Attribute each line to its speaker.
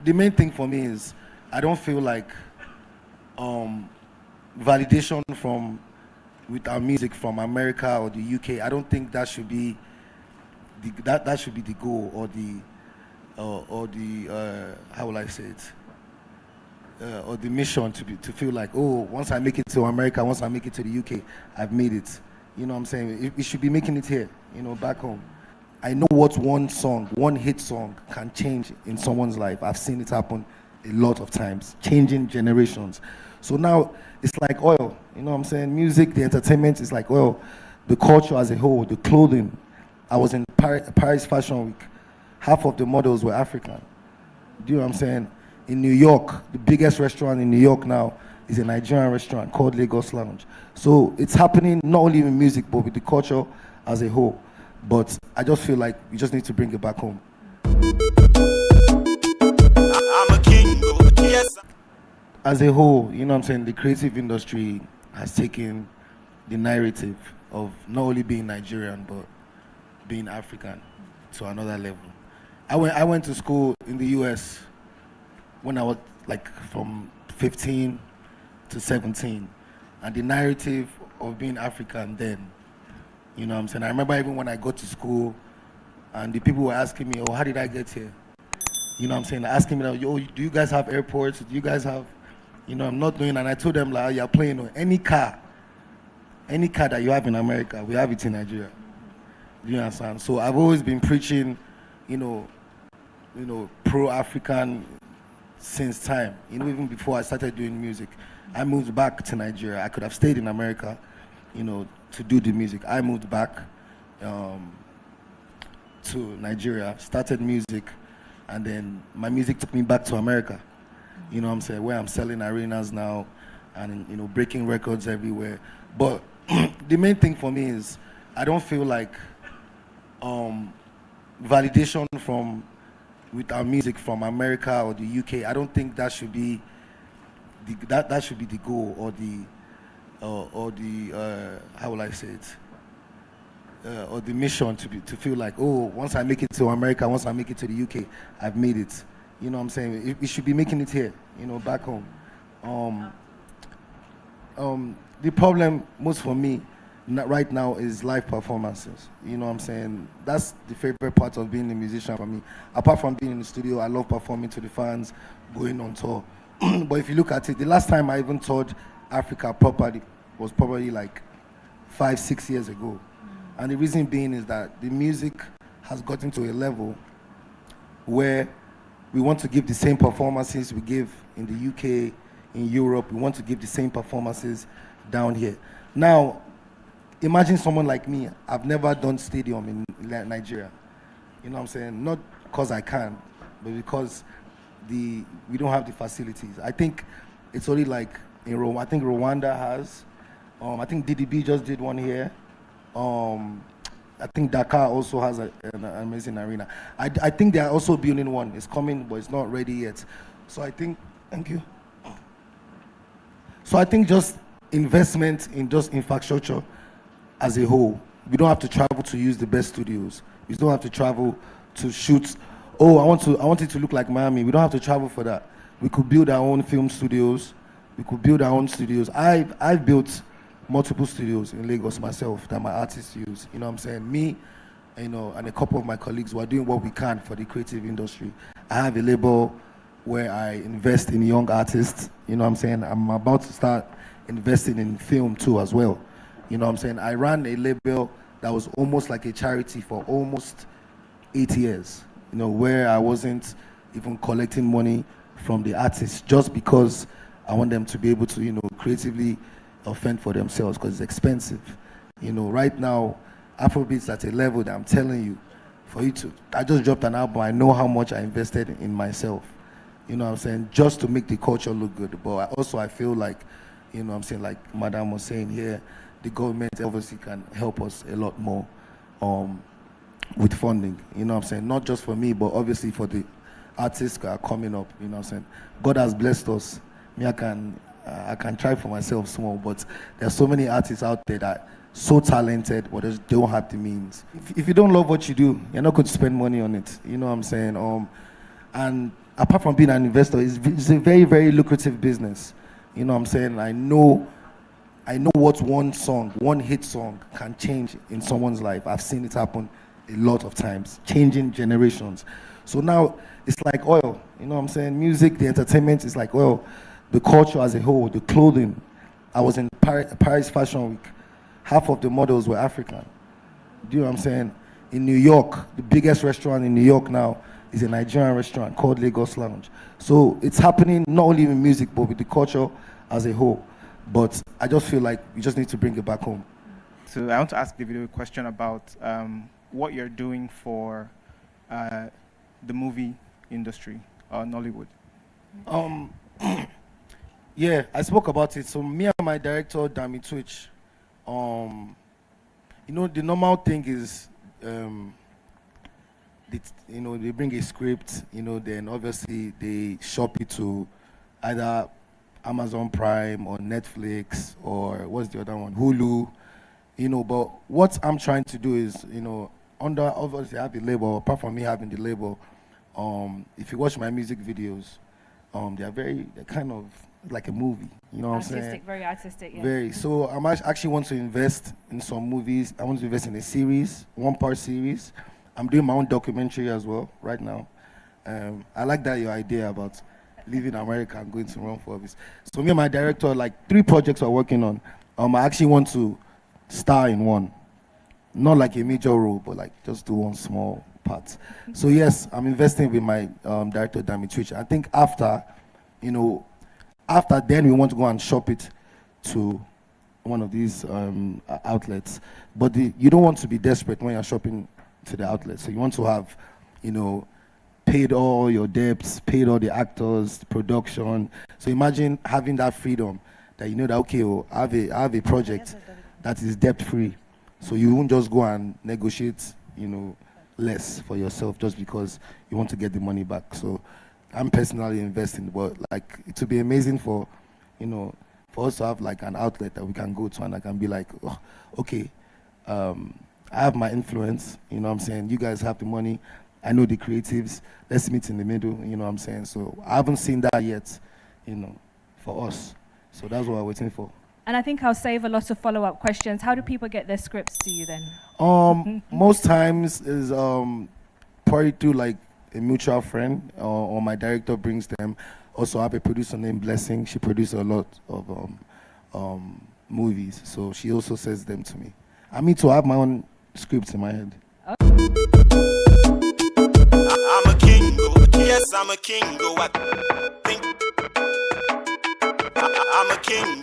Speaker 1: The main thing for me is I don't feel like um, validation from with our music from America or the UK. I don't think that should be that should be the goal or the how will I say it or the mission to feel like, oh, once I make it to America, once I make it to the UK, I've made it. You know what I'm saying? We should be making it here, back home. I know what one song, one hit song can change in someone's life. I've seen it happen a lot of times, changing generations. So now it's like oil, you know what I'm saying? Music, the entertainment is like oil. The culture as a whole, the clothing. I was in Paris Fashion Week. Half of the models were African. Do you know what I'm saying? In New York, the biggest restaurant in New York now is a Nigerian restaurant called Lagos Lounge. So it's happening not only in music, but with the culture as a whole. But I just feel like we just need to bring it back home.
Speaker 2: I'm a king, yes.
Speaker 1: As a whole, you know what I'm saying, the creative industry has taken the narrative of not only being Nigerian, but being African to another level. I went to school in the US when I was like from 15 to 17. And the narrative of being African then, you know what I'm saying? I remember even when I got to school and the people were asking me, oh, how did I get here? You know what I'm saying? Asking me, like, yo, do you guys have airports? Do you guys have, I'm not doing, and I told them, like, you're playing on any car that you have in America, we have it in Nigeria. Do you understand? So I've always been preaching, pro-African since time. Even before I started doing music. I moved back to Nigeria. I could have stayed in America, to do the music. I moved back to Nigeria, started music, and then my music took me back to America. You know what I'm saying? Where I'm selling arenas now and, breaking records everywhere. But the main thing for me is I don't feel like validation from with our music from America or the UK. I don't think that should be that should be the goal or the how will I say it or the mission to feel like, oh, once I make it to America, once I make it to the UK, I've made it. You know what I'm saying? We should be making it here, back home. The problem most for me right now is live performances. You know what I'm saying? That's the favorite part of being a musician for me. Apart from being in the studio, I love performing to the fans, going on tour. But if you look at it, the last time I even toured Africa properly was probably like 5-6 years ago. And the reason being is that the music has gotten to a level where we want to give the same performances we give in the UK, in Europe. We want to give the same performances down here. Now, imagine someone like me. I've never done stadium in Nigeria. You know what I'm saying? Not because I can, but because we don't have the facilities. I think it's only like in Rwanda. I think Rwanda has. I think DDB just did one here. I think Dakar also has an amazing arena. I think they are also building one. It's coming, but it's not ready yet. So I think, thank you. So I think just investment in just infrastructure as a whole. We don't have to travel to use the best studios. We don't have to travel to shoot. Oh, I want it to look like Miami. We don't have to travel for that. We could build our own film studios. We could build our own studios. I've built multiple studios in Lagos myself that my artists use. You know what I'm saying? Me, and a couple of my colleagues who are doing what we can for the creative industry. I have a label where I invest in young artists. You know what I'm saying? I'm about to start investing in film too as well. You know what I'm saying? I ran a label that was almost like a charity for almost 8 years. Where I wasn't even collecting money from the artists just because I want them to be able to, creatively fend for themselves because it's expensive. Right now, Afrobeats at a level that I'm telling you, I just dropped an album. I know how much I invested in myself. You know what I'm saying? Just to make the culture look good. But I feel like, like Madam was saying here, the government obviously can help us a lot more. With funding, you know what I'm saying? Not just for me, but obviously for the artists that are coming up, you know what I'm saying? God has blessed us. Me, I can try for myself small, but there's so many artists out there that are so talented, but they don't have the means. If you don't love what you do, you're not going to spend money on it, you know what I'm saying? And apart from being an investor, it's a very, very lucrative business. You know what I'm saying? I know what one song, one hit song can change in someone's life. I've seen it happen a lot of times, changing generations. So now it's like oil. You know what I'm saying? Music, the entertainment is like oil. The culture as a whole, the clothing. I was in Paris Fashion Week. Half of the models were African. Do you know what I'm saying? In New York, the biggest restaurant in New York now is a Nigerian restaurant called Lagos Lounge. So it's happening not only in music, but with the culture as a whole. But I just feel like we just need to bring it back home.
Speaker 3: So I want to ask Davido a question about what you're doing for the movie industry or Nollywood.
Speaker 1: Yeah, I spoke about it. So me and my director, Dami Twitch, you know, the normal thing is, they bring a script, then obviously they shop it to either Amazon Prime or Netflix or what's the other one, Hulu, but what I'm trying to do is, under obviously I have the label, apart from me having the label, if you watch my music videos, they're kind of like a movie, you know what I'm saying?
Speaker 4: Artistic, very artistic, yes.
Speaker 1: Very. So I'm actually want to invest in some movies. I want to invest in a series, one-part series. I'm doing my own documentary as well right now. I like that your idea about leaving America and going to run for office. So me and my director, like 3 projects we're working on. I actually want to star in one. Not like a major role, but like just do one small part. So yes, I'm investing with my director, Dami Twitch. I think after then we want to go and shop it to one of these outlets. But you don't want to be desperate when you're shopping to the outlet. So you want to have, paid all your debts, paid all the actors, the production. So imagine having that freedom that that, okay, I have a project that is debt-free. So you won't just go and negotiate, less for yourself just because you want to get the money back. So I'm personally investing, but like it would be amazing for us to have like an outlet that we can go to and I can be like, oh, okay, I have my influence, you know what I'm saying? You guys have the money. I know the creatives. Let's meet in the middle, you know what I'm saying? So I haven't seen that yet, for us. So that's what we're waiting for.
Speaker 4: And I think I'll save a lot of follow-up questions. How do people get their scripts to you then?
Speaker 1: Most times is probably through like a mutual friend or my director brings them. Also, I have a producer named Blessing. She produces a lot of movies, so she also sends them to me. I mean, to have my own scripts in my head.
Speaker 2: I'm a king, yes, I'm a king, I think I'm a king,